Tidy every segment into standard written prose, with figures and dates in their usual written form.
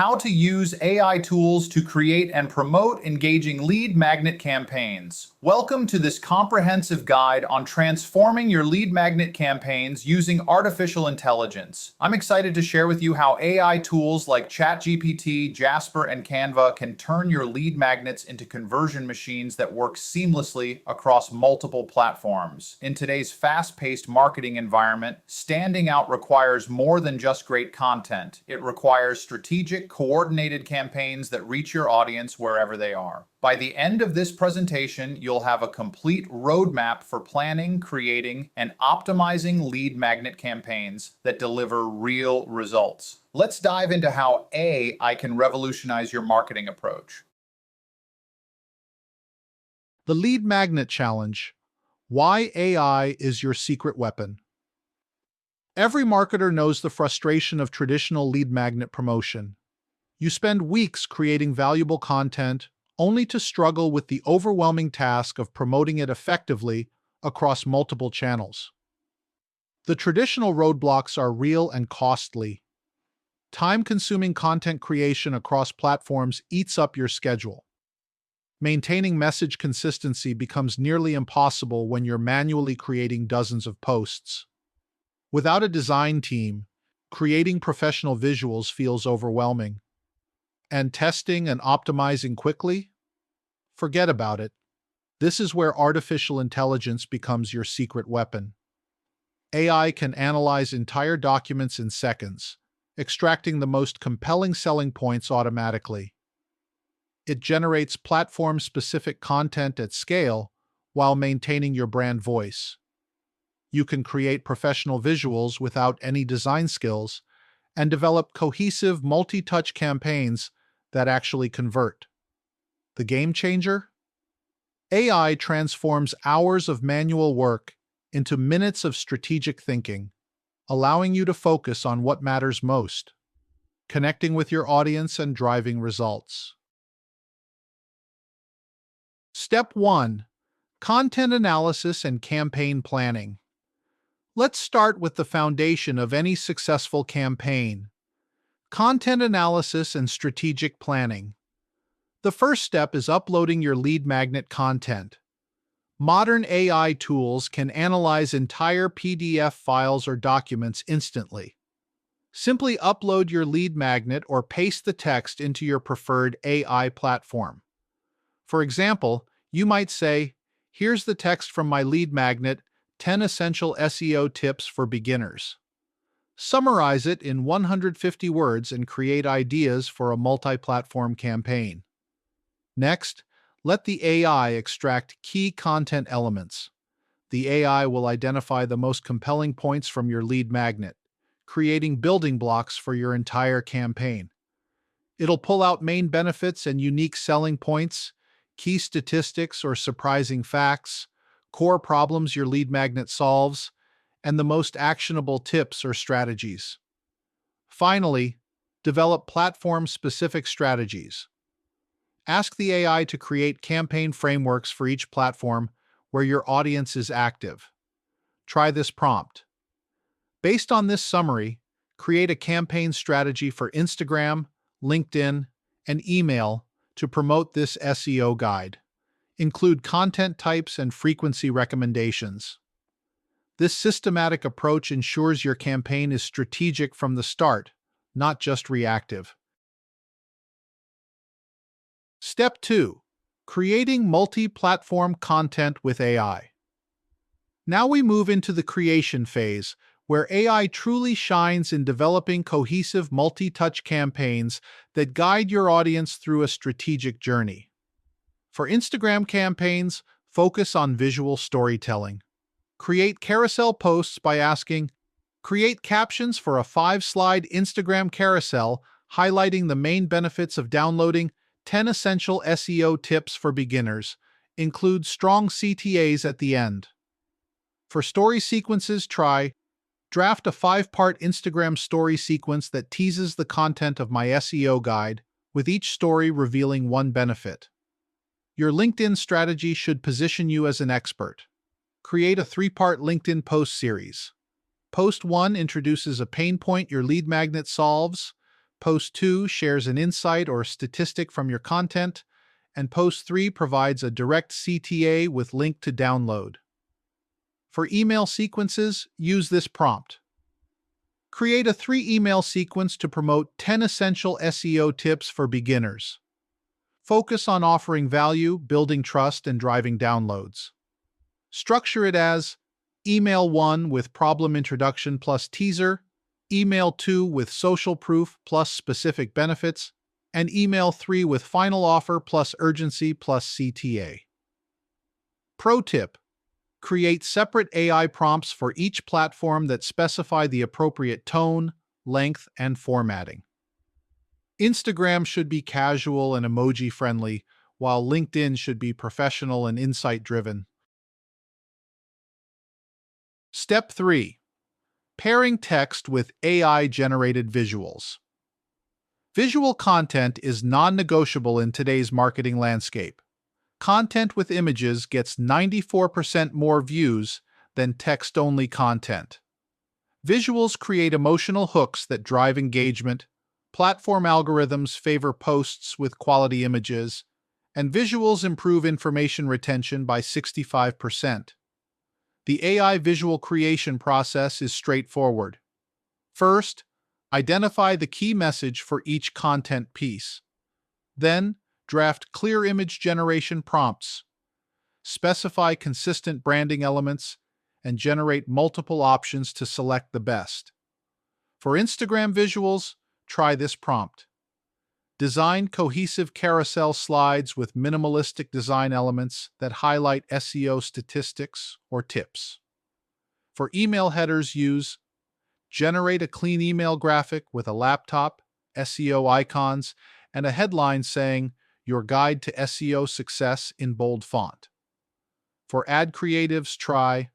how to use AI tools to create and promote engaging lead magnet campaigns. Welcome to this comprehensive guide on transforming your lead magnet campaigns using artificial intelligence. I'm excited to share with you how AI tools like ChatGPT, Jasper, and Canva can turn your lead magnets into conversion machines that work seamlessly across multiple platforms. In today's fast-paced marketing environment, standing out requires more than just great content. It requires strategic, coordinated campaigns that reach your audience wherever they are. By the end of this presentation, you'll have a complete roadmap for planning, creating, and optimizing lead magnet campaigns that deliver real results. Let's dive into how AI can revolutionize your marketing approach. The Lead Magnet Challenge: Why AI is Your Secret Weapon. Every marketer knows the frustration of traditional lead magnet promotion. You spend weeks creating valuable content, only to struggle with the overwhelming task of promoting it effectively across multiple channels. The traditional roadblocks are real and costly. Time-consuming content creation across platforms eats up your schedule. Maintaining message consistency becomes nearly impossible when you're manually creating dozens of posts. Without a design team, creating professional visuals feels overwhelming. And testing and optimizing quickly? Forget about it. This is where artificial intelligence becomes your secret weapon. AI can analyze entire documents in seconds, extracting the most compelling selling points automatically. It generates platform-specific content at scale while maintaining your brand voice. You can create professional visuals without any design skills and develop cohesive, multi-touch campaigns that actually convert. The game changer? AI transforms hours of manual work into minutes of strategic thinking, allowing you to focus on what matters most: connecting with your audience and driving results. Step 1. Content analysis and campaign planning. Let's start with the foundation of any successful campaign: content analysis and strategic planning. The first step is uploading your lead magnet content. Modern AI tools can analyze entire PDF files or documents instantly. Simply upload your lead magnet or paste the text into your preferred AI platform. For example, you might say, "Here's the text from my lead magnet, 10 essential SEO tips for beginners." Summarize it in 150 words and create ideas for a multi-platform campaign. Next, let the AI extract key content elements. The AI will identify the most compelling points from your lead magnet, creating building blocks for your entire campaign. It'll pull out main benefits and unique selling points, key statistics or surprising facts, core problems your lead magnet solves, and the most actionable tips or strategies. Finally, develop platform-specific strategies. Ask the AI to create campaign frameworks for each platform where your audience is active. Try this prompt. Based on this summary, create a campaign strategy for Instagram, LinkedIn, and email to promote this SEO guide. Include content types and frequency recommendations. This systematic approach ensures your campaign is strategic from the start, not just reactive. Step 2. Creating multi-platform content with AI. Now we move into the creation phase, where AI truly shines in developing cohesive multi-touch campaigns that guide your audience through a strategic journey. For Instagram campaigns, focus on visual storytelling. Create carousel posts by asking, "Create captions for a 5-slide Instagram carousel highlighting the main benefits of downloading 10 essential SEO tips for beginners. Include strong CTAs at the end." For story sequences, try, "Draft a 5-part Instagram story sequence that teases the content of my SEO guide, with each story revealing one benefit." Your LinkedIn strategy should position you as an expert. Create a 3-part LinkedIn post series. Post 1 introduces a pain point your lead magnet solves. Post 2 shares an insight or statistic from your content, and Post 3 provides a direct CTA with link to download. For email sequences, use this prompt. Create a 3-email sequence to promote 10 essential SEO tips for beginners. Focus on offering value, building trust, and driving downloads. Structure it as Email 1 with problem introduction plus teaser, Email 2 with social proof plus specific benefits, and Email 3 with final offer plus urgency plus CTA. Pro tip: create separate AI prompts for each platform that specify the appropriate tone, length, and formatting. Instagram should be casual and emoji-friendly, while LinkedIn should be professional and insight-driven. Step 3. Pairing text with AI-generated visuals. Visual content is non-negotiable in today's marketing landscape. Content with images gets 94% more views than text-only content. Visuals create emotional hooks that drive engagement, platform algorithms favor posts with quality images, and visuals improve information retention by 65%. The AI visual creation process is straightforward. First, identify the key message for each content piece. Then, draft clear image generation prompts. Specify consistent branding elements and generate multiple options to select the best. For Instagram visuals, try this prompt. Design cohesive carousel slides with minimalistic design elements that highlight SEO statistics or tips. For email headers, use generate a clean email graphic with a laptop, SEO icons, and a headline saying, "Your Guide to SEO Success" in bold font. For ad creatives, try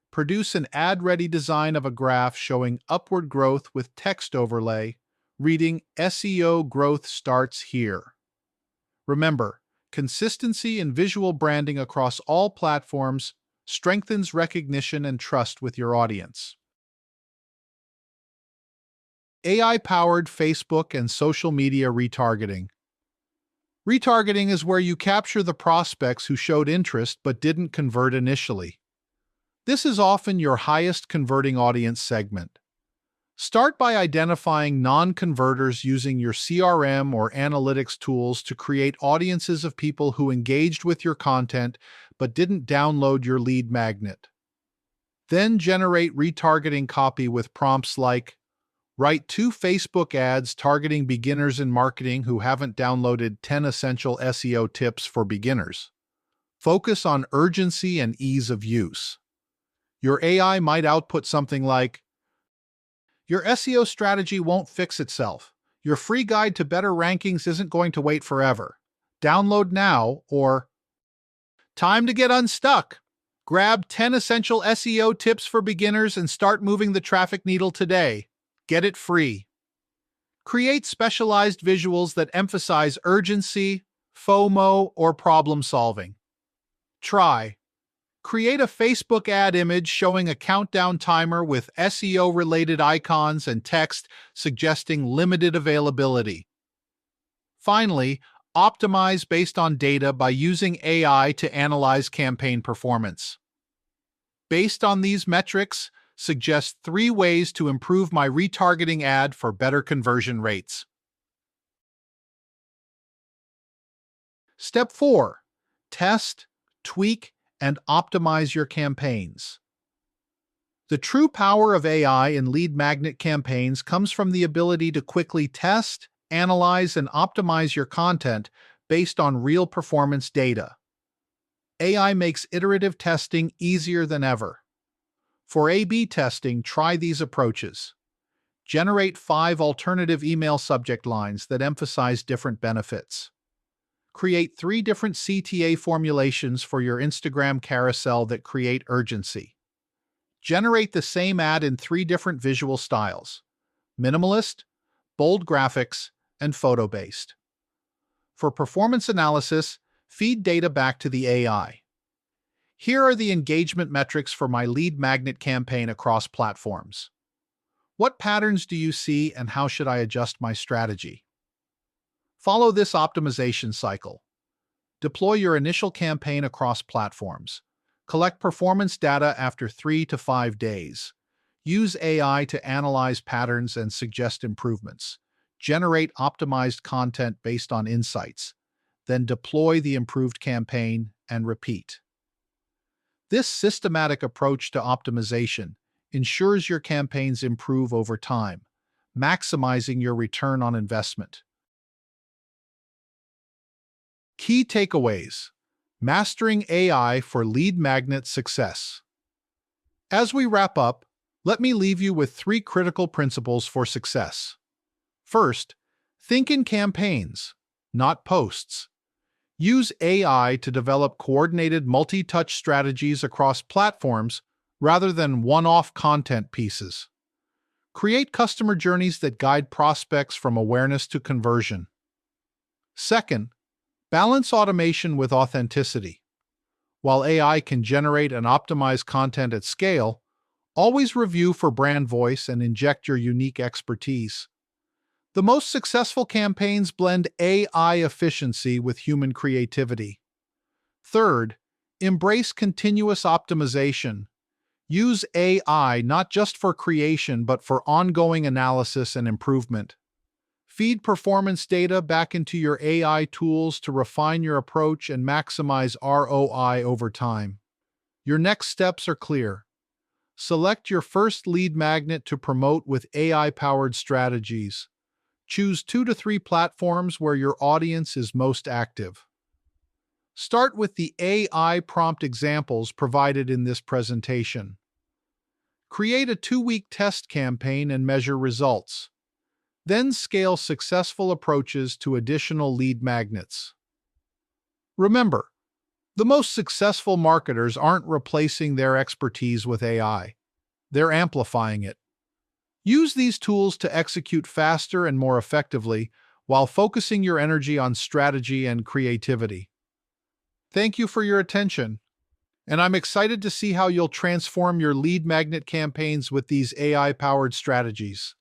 produce an ad-ready design of a graph showing upward growth with text overlay, reading "SEO growth starts here." Remember, consistency in visual branding across all platforms strengthens recognition and trust with your audience. AI-powered Facebook and social media retargeting. Retargeting is where you capture the prospects who showed interest but didn't convert initially. This is often your highest converting audience segment. Start by identifying non-converters using your CRM or analytics tools to create audiences of people who engaged with your content but didn't download your lead magnet. Then generate retargeting copy with prompts like, write 2 Facebook ads targeting beginners in marketing who haven't downloaded 10 essential SEO tips for beginners. Focus on urgency and ease of use. Your AI might output something like, your SEO strategy won't fix itself. Your free guide to better rankings isn't going to wait forever. Download now, or time to get unstuck. Grab 10 essential SEO tips for beginners and start moving the traffic needle today. Get it free. Create specialized visuals that emphasize urgency, FOMO, or problem solving. Try create a Facebook ad image showing a countdown timer with SEO-related icons and text suggesting limited availability. Finally, optimize based on data by using AI to analyze campaign performance. Based on these metrics, suggest 3 ways to improve my retargeting ad for better conversion rates. Step 4. Test, tweak, and optimize your campaigns. The true power of AI in lead magnet campaigns comes from the ability to quickly test, analyze, and optimize your content based on real performance data. AI makes iterative testing easier than ever. For A/B testing, try these approaches. Generate 5 alternative email subject lines that emphasize different benefits. Create 3 different CTA formulations for your Instagram carousel that create urgency. Generate the same ad in 3 different visual styles: minimalist, bold graphics, and photo-based. For performance analysis, feed data back to the AI. Here are the engagement metrics for my lead magnet campaign across platforms. What patterns do you see and how should I adjust my strategy? Follow this optimization cycle. Deploy your initial campaign across platforms. Collect performance data after 3 to 5 days. Use AI to analyze patterns and suggest improvements. Generate optimized content based on insights. Then deploy the improved campaign and repeat. This systematic approach to optimization ensures your campaigns improve over time, maximizing your return on investment. Key takeaways: Mastering AI for lead magnet success. As we wrap up, let me leave you with 3 critical principles for success. First, think in campaigns, not posts. Use AI to develop coordinated multi-touch strategies across platforms rather than one-off content pieces. Create customer journeys that guide prospects from awareness to conversion. Second, balance automation with authenticity. While AI can generate and optimize content at scale, always review for brand voice and inject your unique expertise. The most successful campaigns blend AI efficiency with human creativity. Third, embrace continuous optimization. Use AI not just for creation but for ongoing analysis and improvement. Feed performance data back into your AI tools to refine your approach and maximize ROI over time. Your next steps are clear. Select your first lead magnet to promote with AI-powered strategies. Choose 2 to 3 platforms where your audience is most active. Start with the AI prompt examples provided in this presentation. Create a 2-week test campaign and measure results. Then scale successful approaches to additional lead magnets. Remember, the most successful marketers aren't replacing their expertise with AI. They're amplifying it. Use these tools to execute faster and more effectively while focusing your energy on strategy and creativity. Thank you for your attention, and I'm excited to see how you'll transform your lead magnet campaigns with these AI-powered strategies.